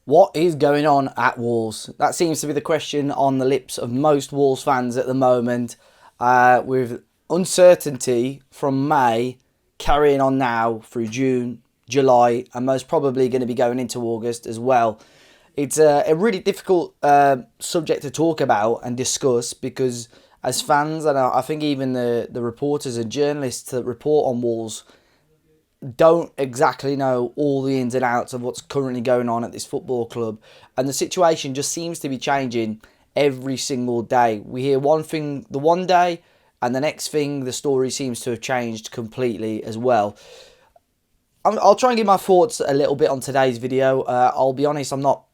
What is going on at Wolves? That seems to be the question on the lips of most Wolves fans at the moment, with uncertainty from May carrying on now through June, July, and most probably going to be going into August as well. It's a really difficult subject to talk about and discuss because as fans, and I think even the reporters and journalists that report on Wolves don't exactly know all the ins and outs of what's currently going on at this football club. And the situation just seems to be changing every single day. We hear one thing the one day, and the next thing, the story seems to have changed completely as well. I'll try and give my thoughts a little bit on today's video. I'll be honest, I'm not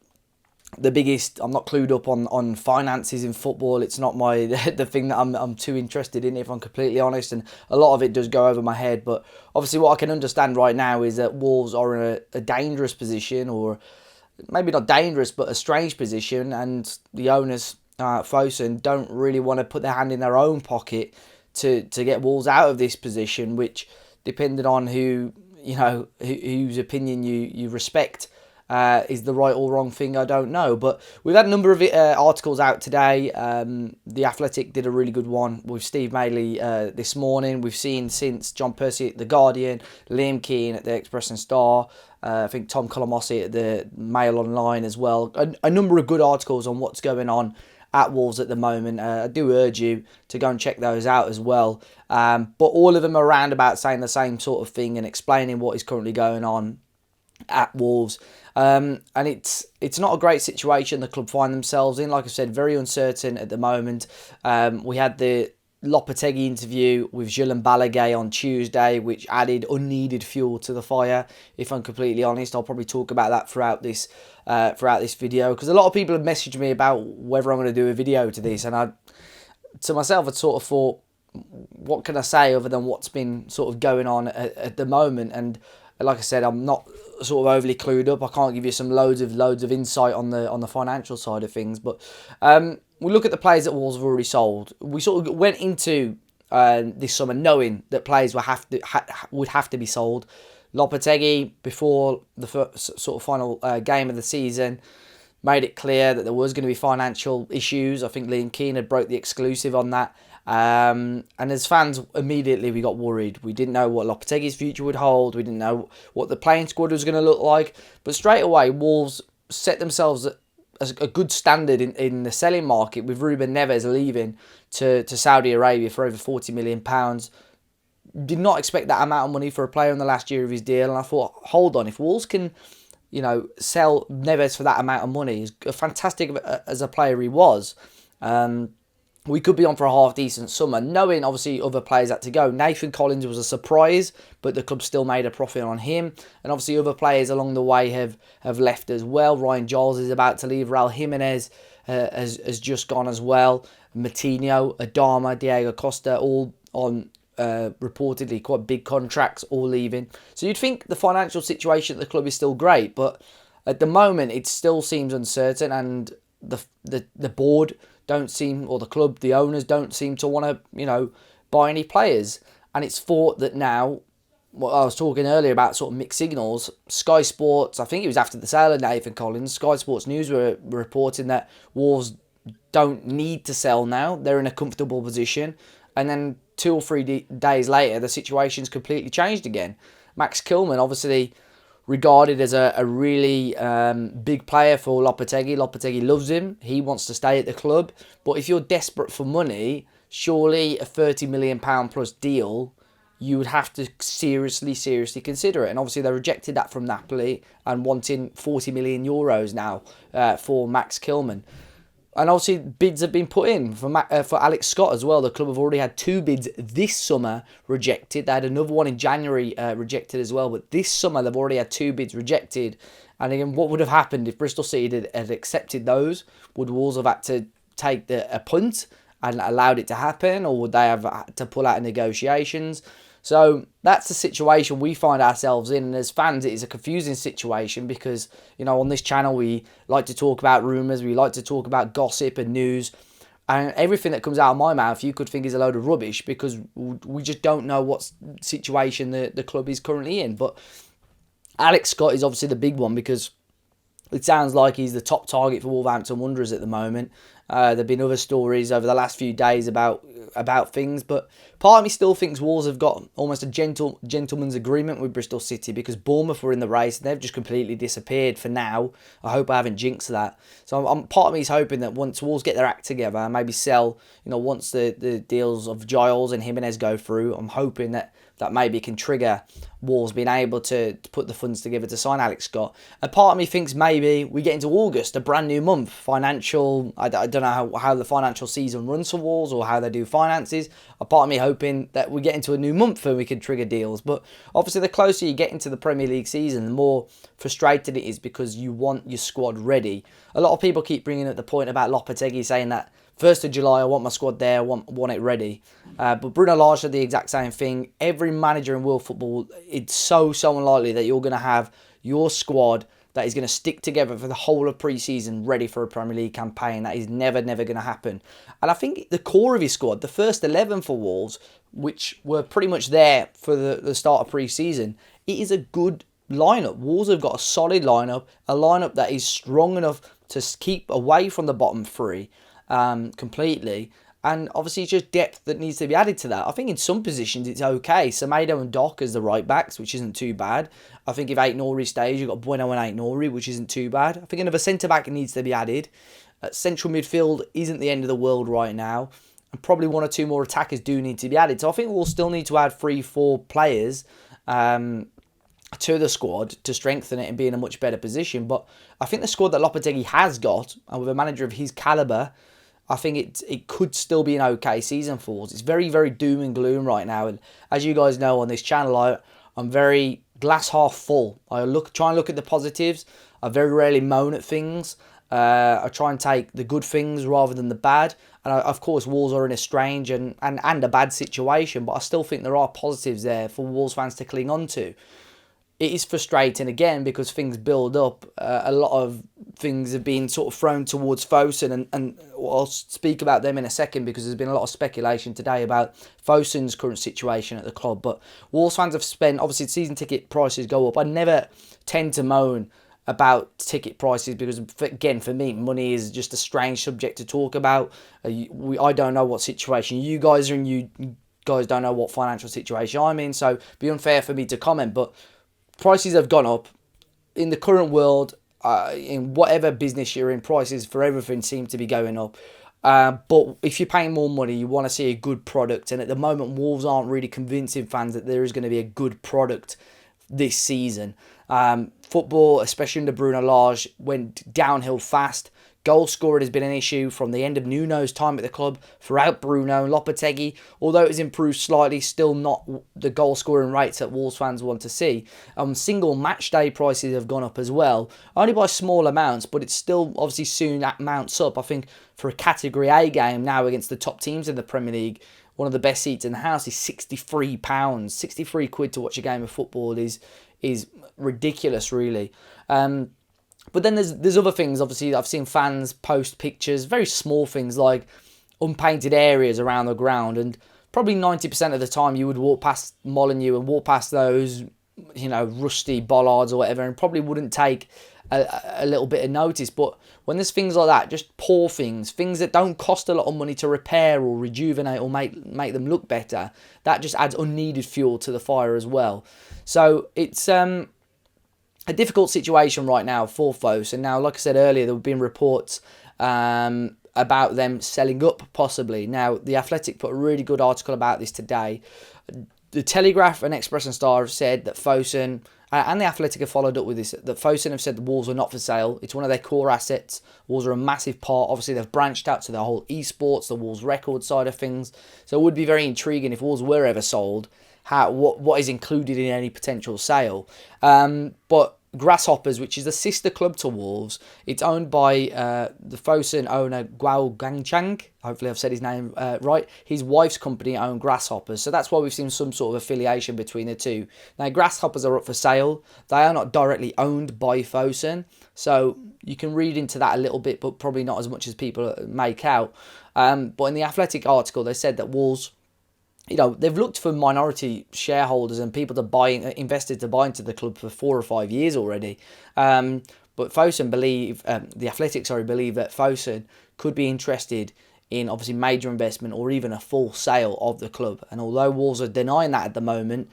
clued up on finances in football. It's not my the thing that I'm too interested in, if I'm completely honest, and a lot of it does go over my head. But obviously what I can understand right now is that Wolves are in a dangerous position, or maybe not dangerous but a strange position, and the owners, Fosun, don't really want to put their hand in their own pocket to get Wolves out of this position, which, depending on whose opinion you respect, is the right or wrong thing, I don't know. But we've had a number of articles out today. The Athletic did a really good one with Steve Maley this morning. We've seen since John Percy at The Guardian, Liam Keane at the Express and Star, I think Tom Colomossi at the Mail Online as well. A number of good articles on what's going on at Wolves at the moment. I do urge you to go and check those out as well. But all of them are around about saying the same sort of thing and explaining what is currently going on at Wolves. And it's not a great situation the club find themselves in. Like I said, very uncertain at the moment. We had the Lopetegui interview with Julian Balaguer on Tuesday, which added unneeded fuel to the fire. If I'm completely honest, I'll probably talk about that throughout this video, because a lot of people have messaged me about whether I'm going to do a video to this, and I sort of thought, what can I say other than what's been sort of going on at the moment? And like I said, I'm not sort of overly clued up. I can't give you some loads of insight on the financial side of things. But we look at the players that Wolves have already sold. We sort of went into this summer knowing that players would have to be sold. Lopetegui, before the sort of final game of the season, made it clear that there was going to be financial issues. I think Liam Keane had broke the exclusive on that. And as fans, immediately we got worried. We didn't know what Lopetegui's future would hold. We didn't know what the playing squad was going to look like. But straight away, Wolves set themselves as a good standard in the selling market, with Ruben Neves leaving to Saudi Arabia for over £40 million. Did not expect that amount of money for a player in the last year of his deal. And I thought, hold on, if Wolves can, sell Neves for that amount of money, as fantastic as a player he was, we could be on for a half-decent summer, knowing obviously other players had to go. Nathan Collins was a surprise, but the club still made a profit on him. And obviously other players along the way have left as well. Ryan Giles is about to leave. Raul Jimenez has just gone as well. Matinho, Adama, Diego Costa, all on reportedly quite big contracts, all leaving. So you'd think the financial situation at the club is still great, but at the moment it still seems uncertain, and the board don't seem, or the club, the owners don't seem to want to, buy any players. And it's thought that now, what I was talking earlier about sort of mixed signals, Sky Sports, I think it was after the sale of Nathan Collins, Sky Sports News were reporting that Wolves don't need to sell now. They're in a comfortable position. And then 2 or 3 days later, the situation's completely changed again. Max Kilman, obviously regarded as a really big player for Lopetegui. Lopetegui loves him. He wants to stay at the club. But if you're desperate for money, surely a £30 million plus deal, you would have to seriously consider it. And obviously they rejected that from Napoli and wanting €40 million now for Max Kilman. And obviously bids have been put in for Alex Scott as well. The club have already had 2 bids this summer rejected. They had another one in January rejected as well. But this summer they've already had 2 bids rejected. And again, what would have happened if Bristol City had accepted those? Would Wolves have had to take a punt and allowed it to happen? Or would they have had to pull out of negotiations? So that's the situation we find ourselves in. And as fans, it is a confusing situation because, on this channel, we like to talk about rumours. We like to talk about gossip and news. And everything that comes out of my mouth, you could think is a load of rubbish because we just don't know what situation the club is currently in. But Alex Scott is obviously the big one because It sounds like he's the top target for Wolverhampton Wanderers at the moment. There have been other stories over the last few days about things, but part of me still thinks Wolves have got almost a gentleman's agreement with Bristol City, because Bournemouth were in the race and they've just completely disappeared for now. I hope I haven't jinxed that. So part of me is hoping that once Wolves get their act together, maybe sell, once the deals of Giles and Jimenez go through, I'm hoping that maybe can trigger Wolves being able to put the funds together to sign Alex Scott. A part of me thinks maybe we get into August, a brand new month, financial. I don't know how the financial season runs for Wolves or how they do finances. A part of me hoping that we get into a new month and we can trigger deals. But obviously, the closer you get into the Premier League season, the more frustrated it is, because you want your squad ready. A lot of people keep bringing up the point about Lopetegui saying that 1st of July, I want my squad there, I want it ready. But Bruno Lage said the exact same thing. Every manager in world football, it's so unlikely that you're going to have your squad that is going to stick together for the whole of pre-season ready for a Premier League campaign. That is never going to happen. And I think the core of his squad, the first 11 for Wolves, which were pretty much there for the start of pre-season, it is a good lineup. Wolves have got a solid lineup, a lineup that is strong enough to keep away from the bottom three completely. And obviously it's just depth that needs to be added to that. I think in some positions it's okay. Semedo and Doc as the right backs, which isn't too bad. I think if Ait-Nouri stays, you've got Bueno and Ait-Nouri, which isn't too bad. I think another centre-back needs to be added. Central midfield isn't the end of the world right now. And probably one or two more attackers do need to be added. So I think we'll still need to add 3-4 players to the squad to strengthen it and be in a much better position. But I think the squad that Lopetegui has got, and with a manager of his calibre, I think it could still be an okay season for Wolves. It's very, very doom and gloom right now. And as you guys know on this channel, I'm very glass half full. I try and look at the positives. I very rarely moan at things. I try and take the good things rather than the bad. And of course, Wolves are in a strange and a bad situation, but I still think there are positives there for Wolves fans to cling on to. It is frustrating again because things build up. A lot of things have been sort of thrown towards Fosun, and I'll speak about them in a second because there's been a lot of speculation today about Fosun's current situation at the club. But Wolves fans have spent, obviously season ticket prices go up. I never tend to moan about ticket prices because, again, for me, money is just a strange subject to talk about. I don't know what situation you guys are in. You guys don't know what financial situation I'm in, so it'd be unfair for me to comment. But prices have gone up. In the current world, in whatever business you're in, prices for everything seem to be going up. But if you're paying more money, you want to see a good product. And at the moment, Wolves aren't really convincing fans that there is going to be a good product this season. Football, especially under Bruno Lage, went downhill fast. Goal scoring has been an issue from the end of Nuno's time at the club throughout Bruno. Lopetegui, although it has improved slightly, still not the goal scoring rates that Wolves fans want to see. Single match day prices have gone up as well, only by small amounts, but it's still obviously soon mounts up. I think for a Category A game now against the top teams in the Premier League, one of the best seats in the house is £63. 63 quid to watch a game of football is ridiculous, really. But then there's other things. Obviously, I've seen fans post pictures, very small things like unpainted areas around the ground, and probably 90% of the time you would walk past Molineux and walk past those, rusty bollards or whatever, and probably wouldn't take a little bit of notice. But when there's things like that, just poor things that don't cost a lot of money to repair or rejuvenate or make them look better, that just adds unneeded fuel to the fire as well. So it's a difficult situation right now for Fosun. And now, like I said earlier, there have been reports about them selling up possibly. Now, The Athletic put a really good article about this today. The Telegraph and Express and Star have said that Fosun, and The Athletic have followed up with this, that Fosun have said the Wolves are not for sale. It's one of their core assets. Wolves are a massive part. Obviously, they've branched out to the whole esports, the Wolves record side of things. So it would be very intriguing if Wolves were ever sold, what is included in any potential sale. But Grasshoppers, which is the sister club to Wolves, it's owned by the Fosun owner Guo Gangchang. Hopefully I've said his name right. His wife's company own Grasshoppers, so that's why we've seen some sort of affiliation between the two. Now, Grasshoppers are up for sale. They are not directly owned by Fosun, so you can read into that a little bit, but probably not as much as people make out. But in the Athletic article, they said that Wolves, they've looked for minority shareholders and people investors to buy into the club for 4 or 5 years already. But But Fosun believe, the Athletic, believe that Fosun could be interested in obviously major investment or even a full sale of the club. And although Wolves are denying that at the moment,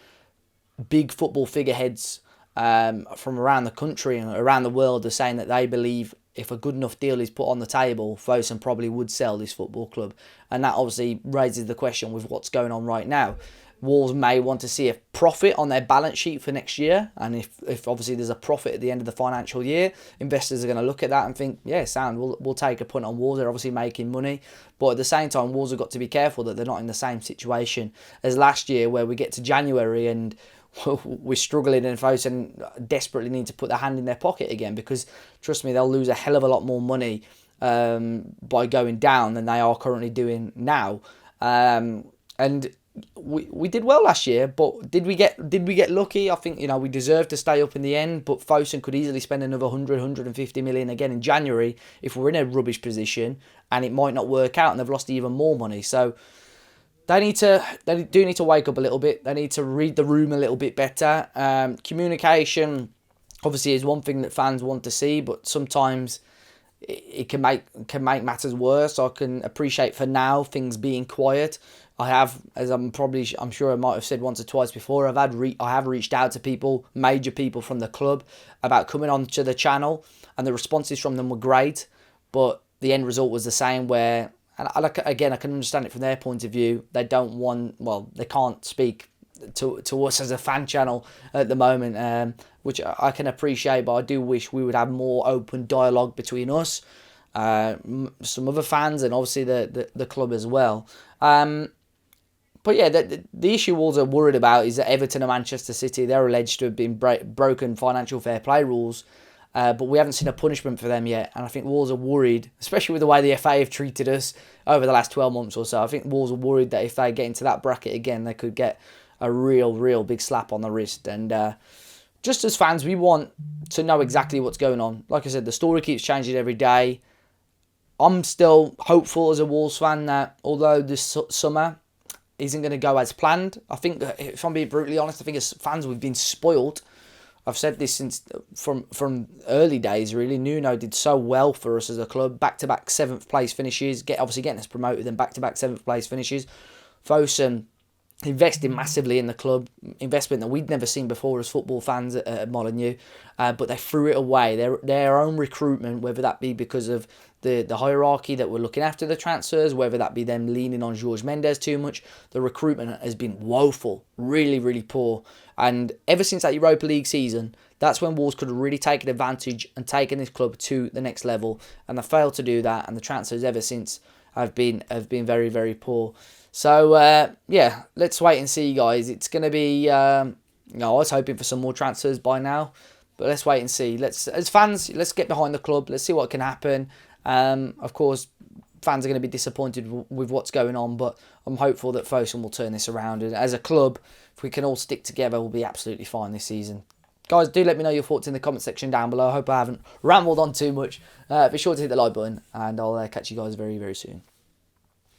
big football figureheads from around the country and around the world are saying that they believe if a good enough deal is put on the table, Fosun probably would sell this football club. And that obviously raises the question with what's going on right now. Wolves may want to see a profit on their balance sheet for next year. And if obviously there's a profit at the end of the financial year, investors are going to look at that and think, yeah, sound, we'll take a punt on Wolves. They're obviously making money. But at the same time, Wolves have got to be careful that they're not in the same situation as last year, where we get to January and we're struggling and Fosun desperately need to put their hand in their pocket again, because trust me, they'll lose a hell of a lot more money by going down than they are currently doing now. And we did well last year, but did we get lucky? I think, we deserved to stay up in the end, but Fosun could easily spend another 150 million again in January if we're in a rubbish position, and it might not work out and they've lost even more money. So they do need to wake up a little bit. They need to read the room a little bit better. Communication obviously is one thing that fans want to see, but sometimes it can make matters worse. I can appreciate for now things being quiet. I have, as I'm sure I might have said once or twice before, I have reached out to people, major people from the club, about coming on to the channel, and the responses from them were great, but the end result was the same, where, and again, I can understand it from their point of view. They can't speak to us as a fan channel at the moment, which I can appreciate, but I do wish we would have more open dialogue between us, some other fans, and obviously the club as well. But yeah, the issue Wolves are worried about is that Everton and Manchester City, they're alleged to have been broken financial fair play rules, but we haven't seen a punishment for them yet. And I think Wolves are worried, especially with the way the FA have treated us over the last 12 months or so. I think Wolves are worried that if they get into that bracket again, they could get a real big slap on the wrist. And just as fans, we want to know exactly what's going on. Like I said, the story keeps changing every day. I'm still hopeful as a Wolves fan that although this summer isn't going to go as planned, I think, if I'm being brutally honest, I think as fans we've been spoiled. I've said this since from early days, really. Nuno did so well for us as a club. Back-to-back 7th place finishes, obviously getting us promoted, and back-to-back 7th place finishes. Fosun invested massively in the club, investment that we'd never seen before as football fans at Molineux, but they threw it away. Their own recruitment, whether that be because of the hierarchy that were looking after the transfers, whether that be them leaning on Jorge Mendes too much, the recruitment has been woeful, really poor. And ever since that Europa League season, that's when Wolves could have really taken advantage and taken this club to the next level, and they failed to do that, and the transfers ever since have been very poor. So yeah, let's wait and see, guys. It's going to be I was hoping for some more transfers by now, but let's wait and see. As fans, let's get behind the club. Let's see what can happen. Of course, fans are going to be disappointed with what's going on, but I'm hopeful that Fosun will turn this around. And as a club, if we can all stick together, we'll be absolutely fine this season. Guys, do let me know your thoughts in the comment section down below. I hope I haven't rambled on too much. Be sure to hit the like button, and I'll catch you guys very soon.